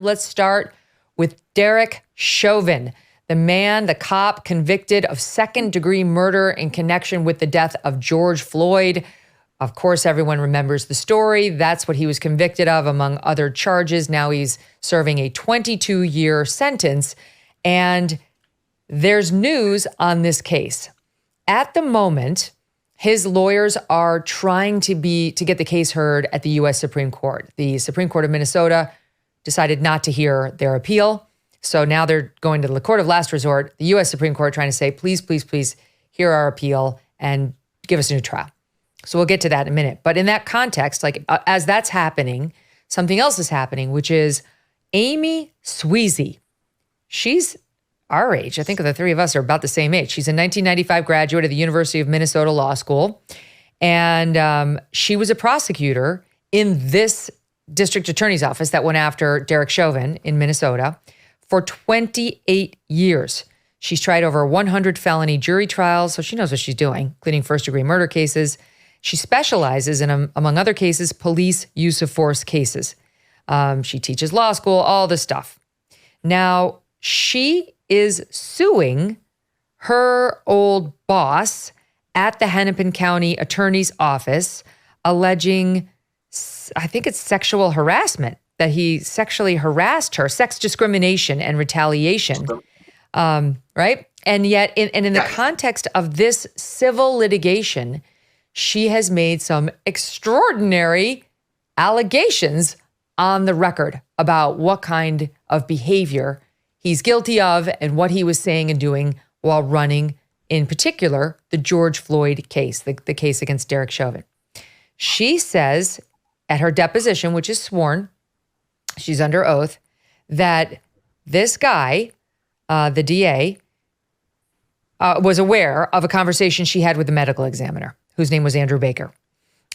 Let's start with Derek Chauvin, the cop convicted of second-degree murder in connection with the death of George Floyd. Of course, everyone remembers the story. That's what he was convicted of, among other charges. Now he's serving a 22-year sentence. And there's news on this case. At the moment, his lawyers are trying to get the case heard at the U.S. Supreme Court. The Supreme Court of Minnesota decided not to hear their appeal. So now they're going to the court of last resort, the U.S. Supreme Court, trying to say, please, please, please hear our appeal and give us a new trial. So we'll get to that in a minute. But in that context, as that's happening, something else is happening, which is Amy Sweezy. She's our age. I think the three of us are about the same age. She's a 1995 graduate of the University of Minnesota Law School. And she was a prosecutor in this district attorney's office that went after Derek Chauvin in Minnesota for 28 years. She's tried over 100 felony jury trials, so she knows what she's doing, including first-degree murder cases. She specializes in, among other cases, police use of force cases. She teaches law school, all this stuff. Now, she is suing her old boss at the Hennepin County Attorney's Office, alleging, I think it's sexual harassment, that he sexually harassed her, sex discrimination and retaliation, right? And yet, in the context of this civil litigation, she has made some extraordinary allegations on the record about what kind of behavior he's guilty of and what he was saying and doing while running, in particular, the George Floyd case, the case against Derek Chauvin. She says at her deposition, which is sworn, she's under oath, that this guy, the DA, was aware of a conversation she had with the medical examiner, whose name was Andrew Baker,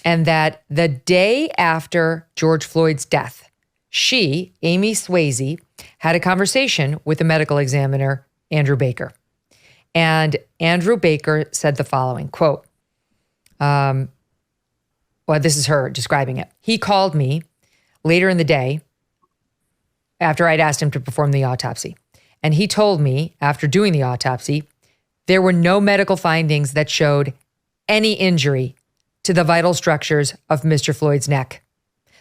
and that the day after George Floyd's death, she, Amy Sweezy, had a conversation with the medical examiner, Andrew Baker. And Andrew Baker said the following, quote, well, this is her describing it. He called me later in the day after I'd asked him to perform the autopsy. And he told me, after doing the autopsy, there were no medical findings that showed any injury to the vital structures of Mr. Floyd's neck.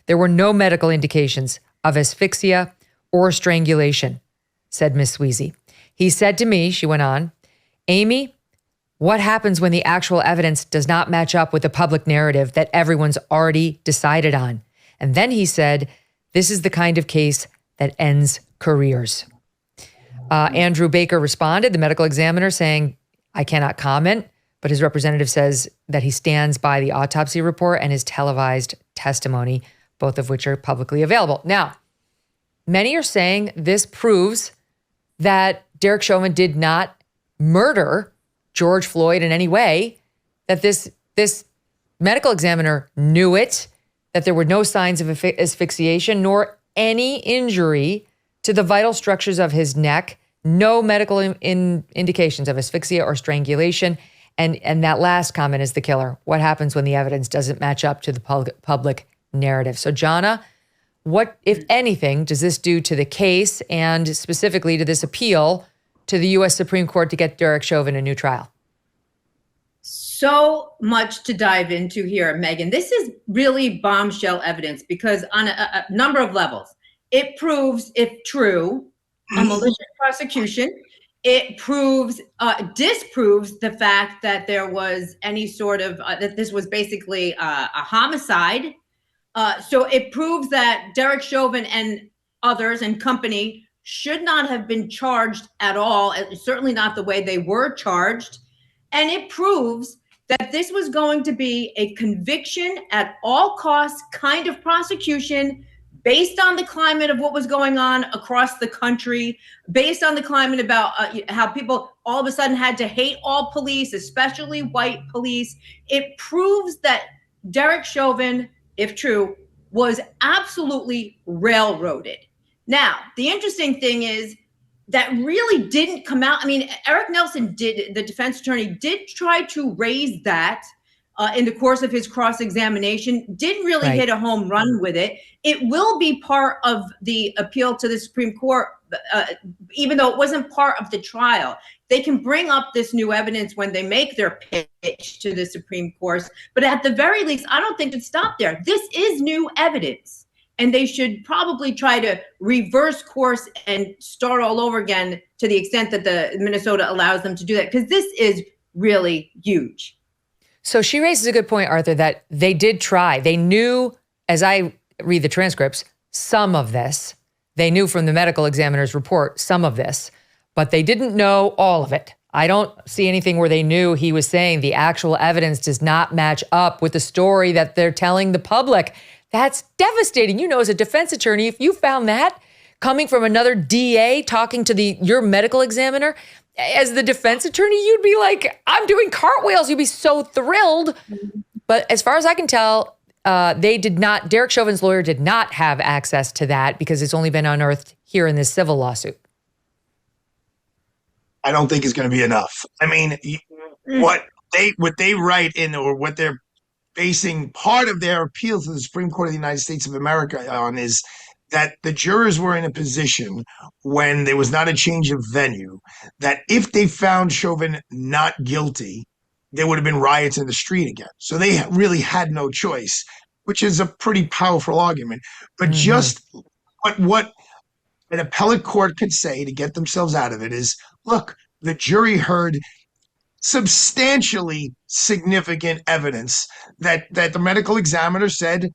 There were no medical indications of asphyxia or strangulation, said Ms. Sweezy. He said to me, she went on, Amy, what happens when the actual evidence does not match up with the public narrative that everyone's already decided on? And then he said, this is the kind of case that ends careers. Andrew Baker responded, the medical examiner, saying, I cannot comment, but his representative says that he stands by the autopsy report and his televised testimony, both of which are publicly available. Now, many are saying this proves that Derek Chauvin did not murder George Floyd in any way, that this medical examiner knew it, that there were no signs of asphyxiation nor any injury to the vital structures of his neck, no medical indications of asphyxia or strangulation. And that last comment is the killer. What happens when the evidence doesn't match up to the public narrative? So, Jonna, what, if anything, does this do to the case and specifically to this appeal to the U.S. Supreme Court to get Derek Chauvin a new trial? So much to dive into here, Megyn. This is really bombshell evidence because on a number of levels, it proves, if true, a malicious prosecution. It disproves the fact that there was any sort of, that this was basically a homicide. So it proves that Derek Chauvin and others and company should not have been charged at all, certainly not the way they were charged. And it proves that this was going to be a conviction at all costs kind of prosecution based on the climate of what was going on across the country, based on the climate about how people all of a sudden had to hate all police, especially white police. It proves that Derek Chauvin, if true, was absolutely railroaded. Now, the interesting thing is that really didn't come out. I mean, Eric Nelson the defense attorney, did try to raise that in the course of his cross-examination, didn't really hit a home run with it. It will be part of the appeal to the Supreme Court, even though it wasn't part of the trial. They can bring up this new evidence when they make their pitch to the Supreme Court, but at the very least, I don't think it stopped there. This is new evidence, and they should probably try to reverse course and start all over again to the extent that the Minnesota allows them to do that, because this is really huge. So she raises a good point, Arthur, that they did try. They knew, as I read the transcripts, some of this. They knew from the medical examiner's report some of this, but they didn't know all of it. I don't see anything where they knew he was saying the actual evidence does not match up with the story that they're telling the public. That's devastating. You know, as a defense attorney, if you found that coming from another DA talking to your medical examiner, as the defense attorney, you'd be like, I'm doing cartwheels. You'd be so thrilled. But as far as I can tell, Derek Chauvin's lawyer did not have access to that because it's only been unearthed here in this civil lawsuit. I don't think it's going to be enough. I mean, what they write in, or what they're basing part of their appeal to the Supreme Court of the United States of America on, is that the jurors were in a position when there was not a change of venue, that if they found Chauvin not guilty, there would have been riots in the street again. So they really had no choice, which is a pretty powerful argument. But just what an appellate court could say to get themselves out of it is, look, the jury heard substantially significant evidence that the medical examiner said,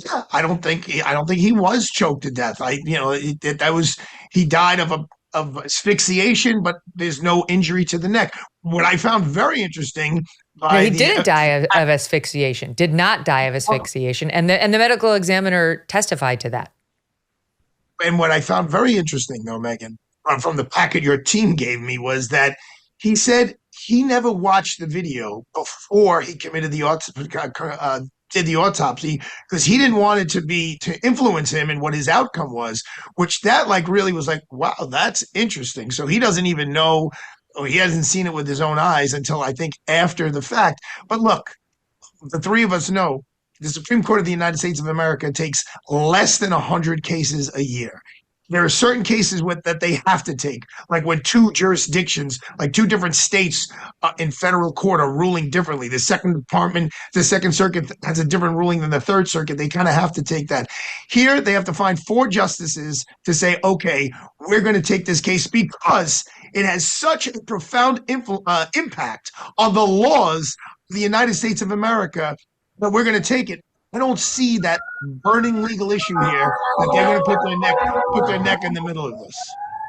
yeah, I don't think he was choked to death. He died of asphyxiation, but there's no injury to the neck. What I found very interesting, he didn't die of asphyxiation. Did not die of asphyxiation, and the medical examiner testified to that. And what I found very interesting, though, Megyn, from the packet your team gave me, was that he said he never watched the video before he committed the autopsy, because he didn't want it to influence him in what his outcome was, which that really was like, wow, that's interesting. So he doesn't even know, or he hasn't seen it with his own eyes until I think after the fact. But look, the three of us know the Supreme Court of the United States of America takes less than 100 cases a year. There are certain cases that they have to take, like when two jurisdictions, like two different states in federal court are ruling differently. The Second Circuit has a different ruling than the Third Circuit. They kind of have to take that. Here, they have to find 4 justices to say, okay, we're going to take this case because it has such a profound impact on the laws of the United States of America that we're going to take it. I don't see that burning legal issue here that they're going to put their neck in the middle of this.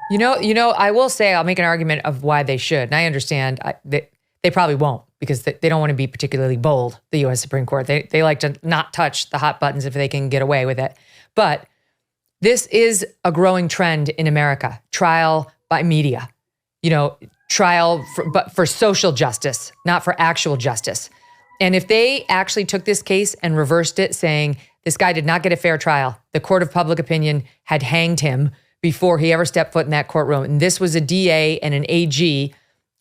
You know, I will say, I'll make an argument of why they should. And I understand they probably won't, because they don't want to be particularly bold, the U.S. Supreme Court. They like to not touch the hot buttons if they can get away with it. But this is a growing trend in America, trial by media. Trial but for social justice, not for actual justice. And if they actually took this case and reversed it, saying this guy did not get a fair trial, the court of public opinion had hanged him before he ever stepped foot in that courtroom, and this was a DA and an AG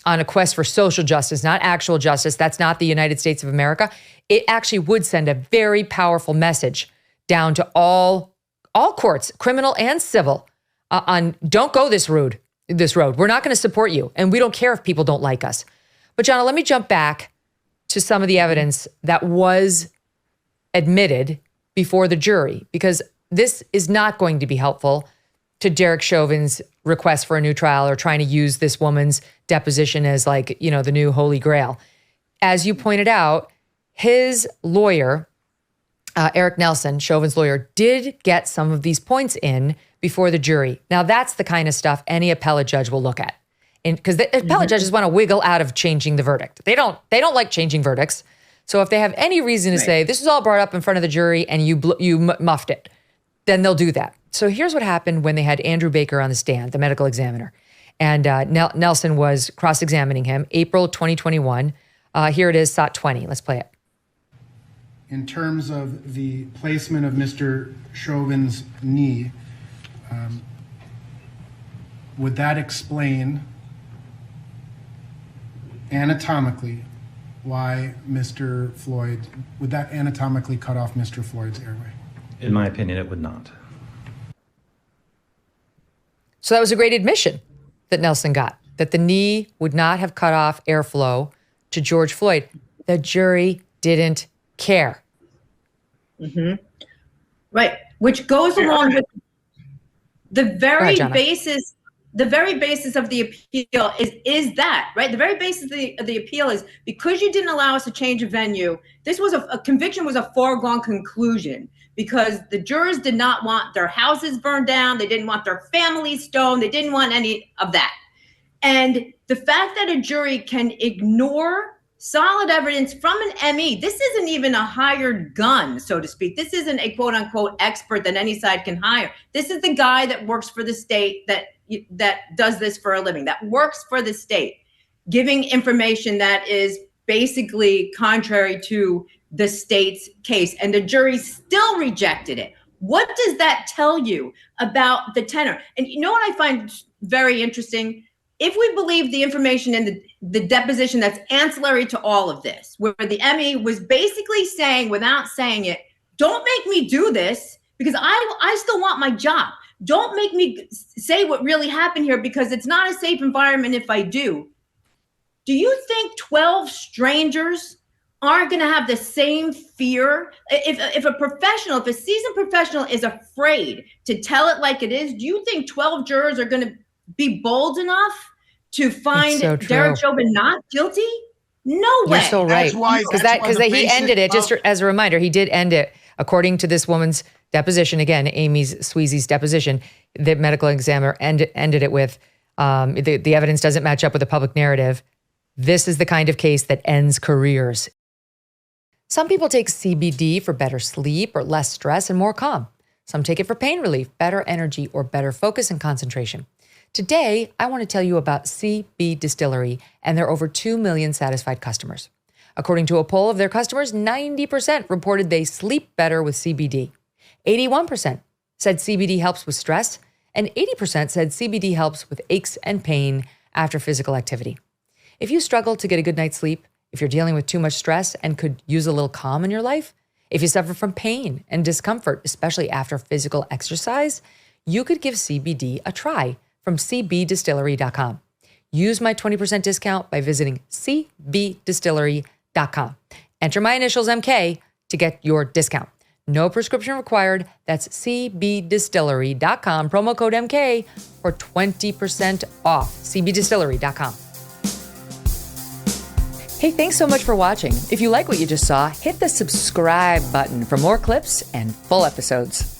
on a quest for social justice, not actual justice, that's not the United States of America, it actually would send a very powerful message down to all courts, criminal and civil, on don't go this road. We're not going to support you, and we don't care if people don't like us. But Jonna, let me jump back to some of the evidence that was admitted before the jury, because this is not going to be helpful to Derek Chauvin's request for a new trial or trying to use this woman's deposition as the new holy grail. As you pointed out, his lawyer, Eric Nelson, Chauvin's lawyer, did get some of these points in before the jury. Now, that's the kind of stuff any appellate judge will look at. Because the appellate judges want to wiggle out of changing the verdict. They don't like changing verdicts. So if they have any reason to say, this was all brought up in front of the jury and you muffed it, then they'll do that. So here's what happened when they had Andrew Baker on the stand, the medical examiner. And Nelson was cross-examining him, April 2021. Here it is, SOT 20. Let's play it. In terms of the placement of Mr. Chauvin's knee, would that explain anatomically why Mr. Floyd, would that anatomically cut off Mr. Floyd's airway? In my opinion, it would not. So that was a great admission that Nelson got, that the knee would not have cut off airflow to George Floyd. The jury didn't care. Mm-hmm. Right, which goes along with the very basis. The very basis of the appeal is that, right? The very basis of the appeal is because you didn't allow us to change a venue. This was a conviction was a foregone conclusion because the jurors did not want their houses burned down. They didn't want their families stoned. They didn't want any of that. And the fact that a jury can ignore solid evidence from an ME, this isn't even a hired gun, so to speak. This isn't a quote unquote expert that any side can hire. This is the guy that works for the state that does this for a living, that works for the state, giving information that is basically contrary to the state's case. And the jury still rejected it. What does that tell you about the tenor? And you know what I find very interesting? If we believe the information in the deposition that's ancillary to all of this, where the ME was basically saying, without saying it, don't make me do this because I still want my job. Don't make me say what really happened here because it's not a safe environment if I do. Do you think 12 strangers aren't going to have the same fear? If a professional, if a seasoned professional is afraid to tell it like it is, do you think 12 jurors are going to be bold enough to find Derek Chauvin not guilty? No way. You're so right. Because he ended it, just as a reminder, he did end it, according to this woman's deposition, again, Amy Sweezy's deposition, the medical examiner ended it with, the evidence doesn't match up with the public narrative. This is the kind of case that ends careers. Some people take CBD for better sleep or less stress and more calm. Some take it for pain relief, better energy, or better focus and concentration. Today, I want to tell you about CB Distillery and their over 2 million satisfied customers. According to a poll of their customers, 90% reported they sleep better with CBD. 81% said CBD helps with stress, and 80% said CBD helps with aches and pain after physical activity. If you struggle to get a good night's sleep, if you're dealing with too much stress and could use a little calm in your life, if you suffer from pain and discomfort, especially after physical exercise, you could give CBD a try from cbdistillery.com. Use my 20% discount by visiting cbdistillery.com. Enter my initials MK to get your discount. No prescription required. That's cbdistillery.com. Promo code MK for 20% off. cbdistillery.com. Hey, thanks so much for watching. If you like what you just saw, hit the subscribe button for more clips and full episodes.